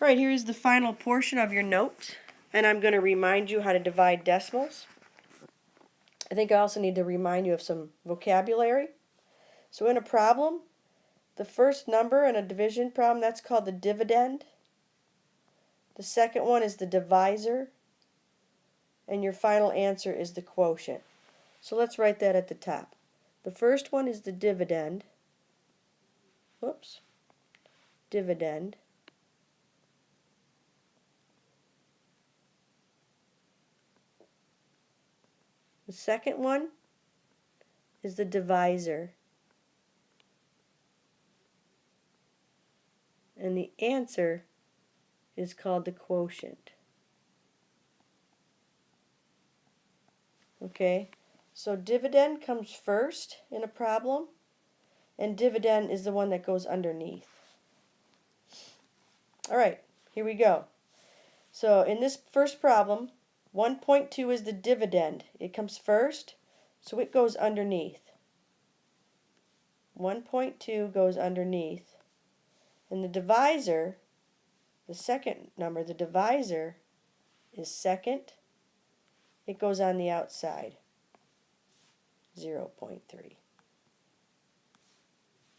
Alright, here is the final portion of your note, and I'm going to remind you how to divide decimals. I think I also need to remind you of some vocabulary. So in a problem, the first number in a division problem, that's called the dividend. The second one is the divisor, and your final answer is the quotient. So let's write that at the top. The first one is the dividend. Whoops. Dividend. The second one is the divisor. And the answer is called the quotient. Okay, so dividend comes first in a problem, and dividend is the one that goes underneath. Alright, here we go. So in this first problem, 1.2 is the dividend. It comes first, so it goes underneath. 1.2 goes underneath. And the divisor, the second number, the divisor is second. It goes on the outside, 0.3.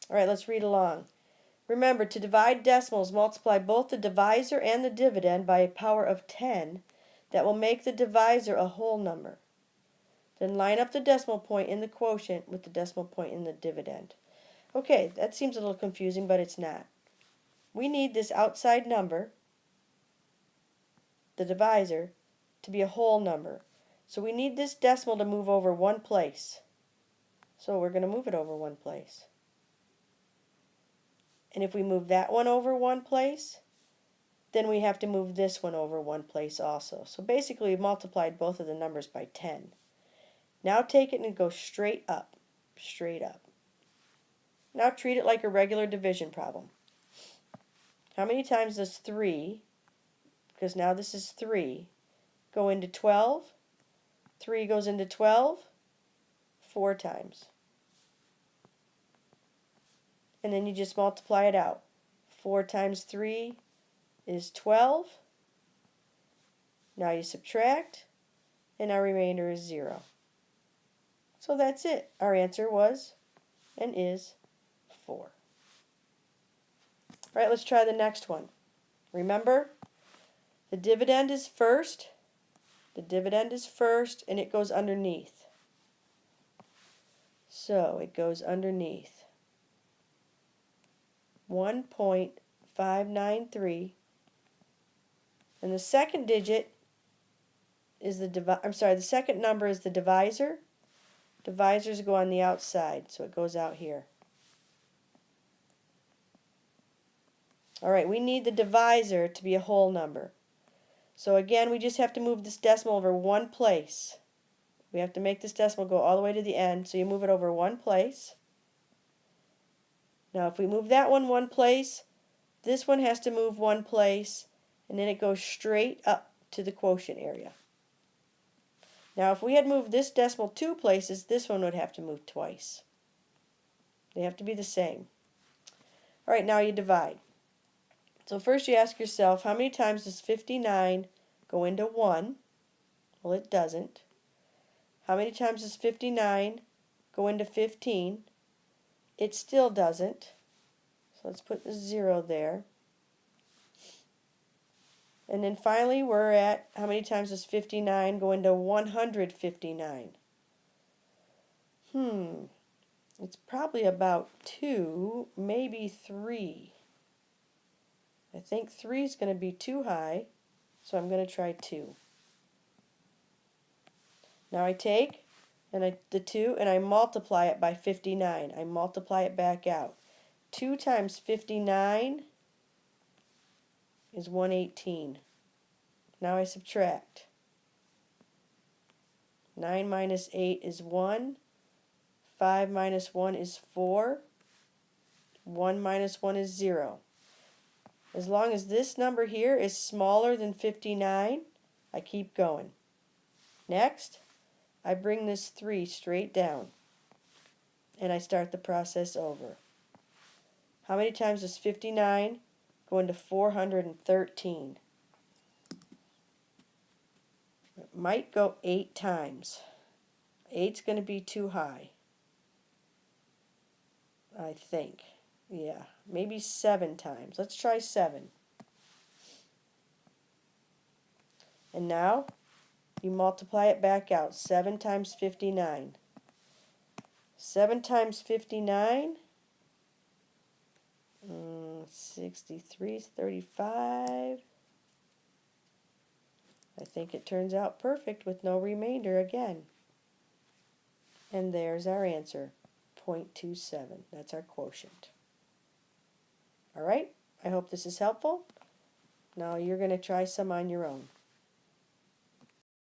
Alright, let's read along. Remember, to divide decimals, multiply both the divisor and the dividend by a power of 10. That will make the divisor a whole number. Then line up the decimal point in the quotient with the decimal point in the dividend. Okay, that seems a little confusing, but it's not. We need this outside number, the divisor, to be a whole number. So we need this decimal to move over one place. So we're going to move it over one place. And if we move that one over one place, then we have to move this one over one place also. So basically we've multiplied both of the numbers by 10. Now take it and go straight up. Straight up. Now treat it like a regular division problem. How many times does 3, because now this is 3, go into 12? 3 goes into 12 4 times. And then you just multiply it out. 4 times 3 is 12. Now you subtract, and our remainder is 0. So that's it. Our answer was and is 4. Alright, let's try the next one. Remember, the dividend is first. The dividend is first, and it goes underneath. So it goes underneath. 1.593. And the second digit is the second number is the divisor. Divisors go on the outside, so it goes out here. Alright, we need the divisor to be a whole number. So again, we just have to move this decimal over one place. We have to make this decimal go all the way to the end, so you move it over one place. Now if we move that one place, this one has to move one place, and then it goes straight up to the quotient area. Now if we had moved this decimal 2 places, this one would have to move twice. They have to be the same. Alright, now you divide. So first you ask yourself, how many times does 59 go into 1? Well, it doesn't. How many times does 59 go into 15? It still doesn't. So let's put the 0 there. And then finally we're at, how many times does 59 go into 159? It's probably about 2, maybe 3. I think 3 is going to be too high, so I'm going to try 2. Now I take the 2 and I multiply it by 59. I multiply it back out. 2 times 59 is 118. Now I subtract. 9 minus 8 is 1. 5 minus 1 is 4. 1 minus 1 is 0. As long as this number here is smaller than 59, I keep going. Next, I bring this 3 straight down, and I start the process over. How many times does 59 going to 413. It might go 8 times. 8's going to be too high, I think. Yeah, maybe 7 times. Let's try 7. And now you multiply it back out. 7 times 59. 7 times 59, 63 is 35. I think it turns out perfect with no remainder again. And there's our answer, 0.27. That's our quotient. All right, I hope this is helpful. Now you're going to try some on your own.